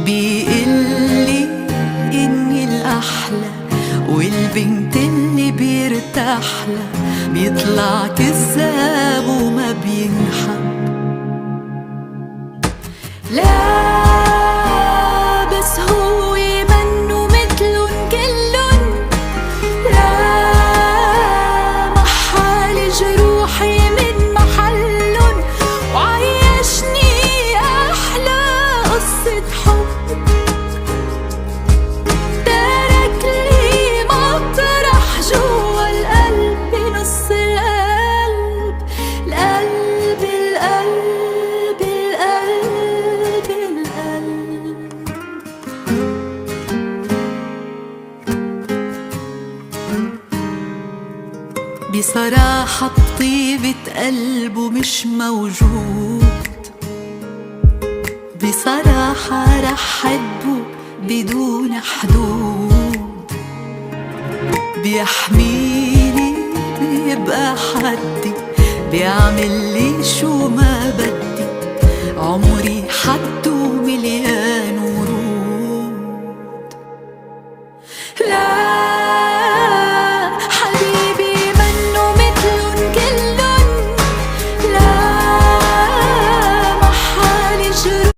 بيقلي إني الأحلى والبنت اللي بيرتاحلها بيطلع كذاب وما بينحب. لا بس هو منه متلن كلن، لا محال جروحي من محلن، وعيشني أحلى قصة حب. ترك لي مطرح جوا القلب بنص القلب، القلب القلب القلب القلب. بصراحة بطيبة قلبه مش موجود، بصراحة رح حبه بدون حدود. بيحميني بيبقى حدي، بيعمل لي شو ما بدي، عمري حده مليان